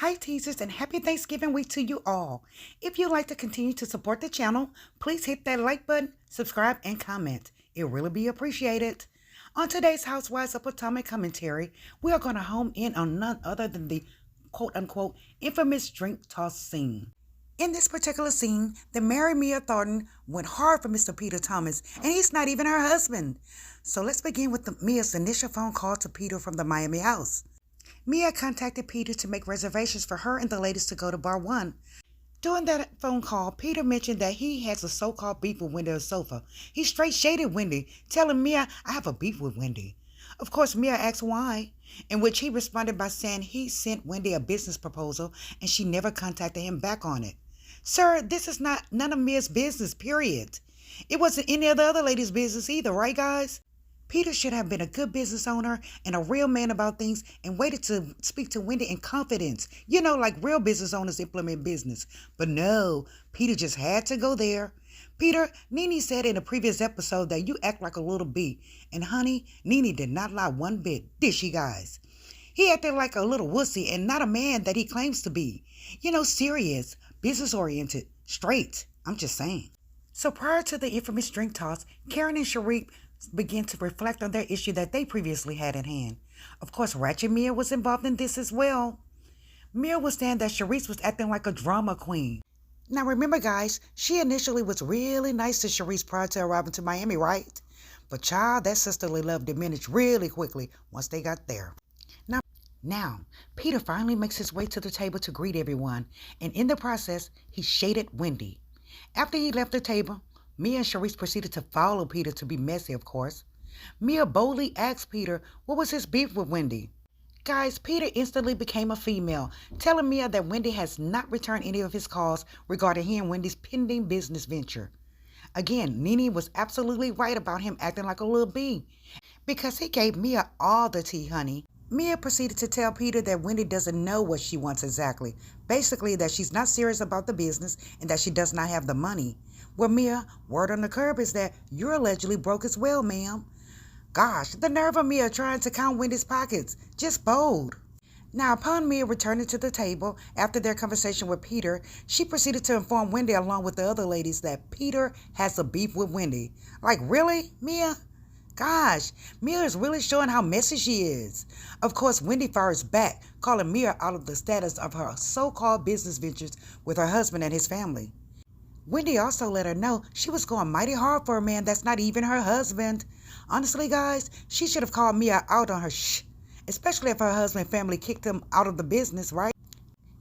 Hi teasers and happy Thanksgiving week to you all. If you'd like to continue to support the channel, please hit that like button, subscribe, and comment. It really be appreciated. On today's Housewives of Potomac commentary, we are going to home in on none other than the quote-unquote infamous drink toss scene. In this particular scene, the Mary Mia Thornton went hard for Mr. Peter Thomas, and he's not even her husband. So let's begin with Mia's initial phone call to Peter from the Miami house. Mia contacted Peter to make reservations for her and the ladies to go to Bar 1. During that phone call, Peter mentioned that he has a so-called beef with Wendy on the sofa. He straight shaded Wendy, telling Mia, I have a beef with Wendy. Of course, Mia asked why, in which he responded by saying he sent Wendy a business proposal and she never contacted him back on it. Sir, this is none of Mia's business, period. It wasn't any of the other ladies' business either, right, guys? Peter should have been a good business owner and a real man about things and waited to speak to Wendy in confidence. You know, like real business owners implement business. But no, Peter just had to go there. Peter, Nene said in a previous episode that you act like a little bee. And honey, Nene did not lie one bit, did she, guys? He acted like a little wussy and not a man that he claims to be. You know, serious, business-oriented, straight. I'm just saying. So prior to the infamous drink toss, Karen and Sharif began to reflect on their issue that they previously had in hand. Of course, Ratchet Mia was involved in this as well. Mia was saying that Charisse was acting like a drama queen. Now remember guys, she initially was really nice to Charisse prior to arriving to Miami, right? But child, that sisterly love diminished really quickly once they got there. Now, Peter finally makes his way to the table to greet everyone, and in the process, he shaded Wendy. After he left the table, Mia and Charisse proceeded to follow Peter to be messy, of course. Mia boldly asked Peter what was his beef with Wendy. Guys, Peter instantly became a female, telling Mia that Wendy has not returned any of his calls regarding he and Wendy's pending business venture. Again, Nene was absolutely right about him acting like a little bee, because he gave Mia all the tea, honey. Mia proceeded to tell Peter that Wendy doesn't know what she wants exactly. Basically, that she's not serious about the business and that she does not have the money. Well, Mia, word on the curb is that you're allegedly broke as well, ma'am. Gosh, the nerve of Mia trying to count Wendy's pockets. Just bold. Now, upon Mia returning to the table after their conversation with Peter, she proceeded to inform Wendy along with the other ladies that Peter has a beef with Wendy. Like, really, Mia? Gosh, Mia is really showing how messy she is. Of course, Wendy fires back, calling Mia out of the status of her so-called business ventures with her husband and his family. Wendy also let her know she was going mighty hard for a man that's not even her husband. Honestly, guys, she should have called Mia out on her especially if her husband and family kicked him out of the business, right?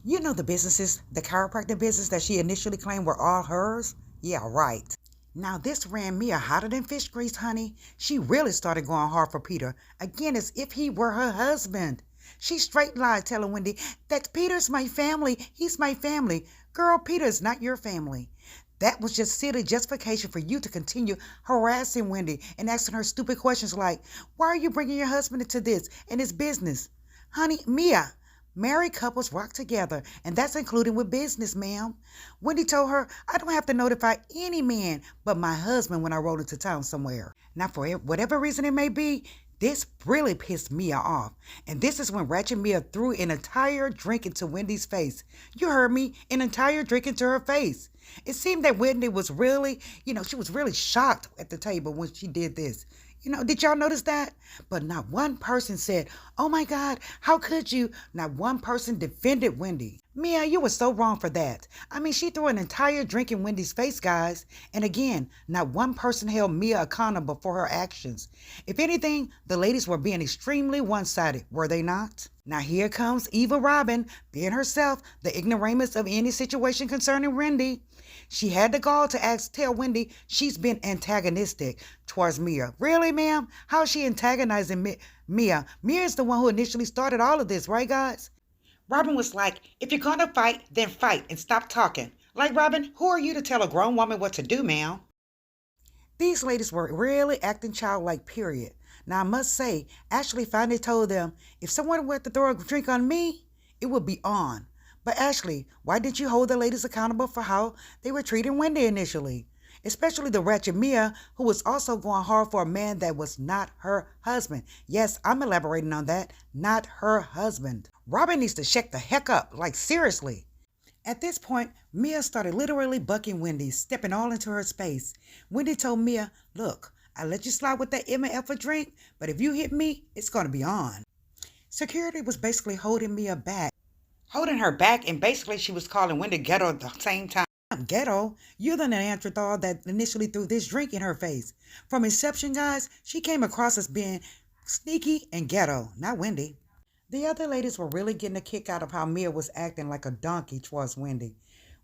You know the businesses, the chiropractic business that she initially claimed were all hers? Yeah, right. Now this ran Mia hotter than fish grease, honey. She really started going hard for Peter, again as if he were her husband. She straight lied telling Wendy that Peter's my family, he's my family. Girl, Peter is not your family. That was just silly justification for you to continue harassing Wendy and asking her stupid questions like, why are you bringing your husband into this and his business? Honey, Mia, married couples rock together, and that's including with business, ma'am. Wendy told her, I don't have to notify any man but my husband when I roll into town somewhere. Now, for whatever reason it may be, this really pissed Mia off. And this is when Ratchet Mia threw an entire drink into Wendy's face. You heard me, an entire drink into her face. It seemed that Wendy was really, she was really shocked at the table when she did this. Did y'all notice that? But not one person said, oh my God, how could you? Not one person defended Wendy. Mia, you were so wrong for that. I mean, she threw an entire drink in Wendy's face, guys. And again, not one person held Mia accountable for her actions. If anything, the ladies were being extremely one-sided, were they not? Now here comes Eva Robin, being herself the ignoramus of any situation concerning Wendy. She had the gall to tell Wendy she's been antagonistic towards Mia. Really, ma'am? How is she antagonizing Mia? Mia is the one who initially started all of this, right, guys? Robin was like, if you're gonna fight, then fight and stop talking. Like, Robin, who are you to tell a grown woman what to do, ma'am? These ladies were really acting childlike, period. Now, I must say, Ashley finally told them, if someone were to throw a drink on me, it would be on. But Ashley, why didn't you hold the ladies accountable for how they were treating Wendy initially? especially the wretched Mia, who was also going hard for a man that was not her husband. Yes, I'm elaborating on that. Not her husband. Robin needs to check the heck up, like seriously. At this point, Mia started literally bucking Wendy, stepping all into her space. Wendy told Mia, look, I let you slide with that M&F for drink, but if you hit me, it's going to be on. Security was basically holding Mia back. Holding her back, and basically she was calling Wendy ghetto at the same time. Ghetto? You're the Neanderthal that initially threw this drink in her face. From inception, guys, she came across as being sneaky and ghetto, not Wendy. The other ladies were really getting a kick out of how Mia was acting like a donkey towards Wendy.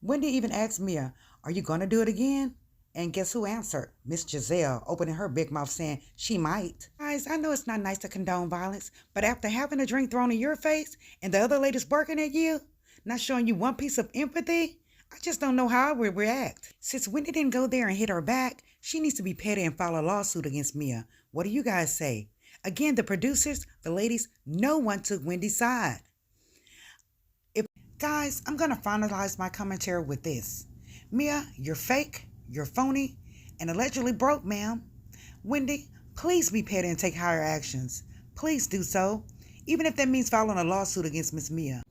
Wendy even asked Mia, are you going to do it again? And guess who answered? Miss Giselle, opening her big mouth saying she might. Guys, I know it's not nice to condone violence, but after having a drink thrown in your face and the other ladies barking at you, not showing you one piece of empathy, I just don't know how I would react. Since Wendy didn't go there and hit her back, she needs to be petty and file a lawsuit against Mia. What do you guys say? Again, the producers, the ladies, no one took Wendy's side. Guys, I'm going to finalize my commentary with this. Mia, you're fake, you're phony, and allegedly broke, ma'am. Wendy, please be petty and take higher actions. Please do so, even if that means filing a lawsuit against Miss Mia.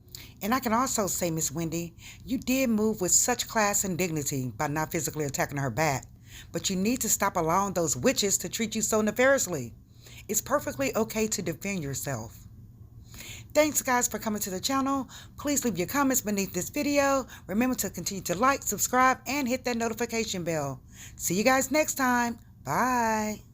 And I can also say, Miss Wendy, you did move with such class and dignity by not physically attacking her back. But you need to stop allowing those witches to treat you so nefariously. It's perfectly okay to defend yourself. Thanks, guys, for coming to the channel. Please leave your comments beneath this video. Remember to continue to like, subscribe, and hit that notification bell. See you guys next time. Bye.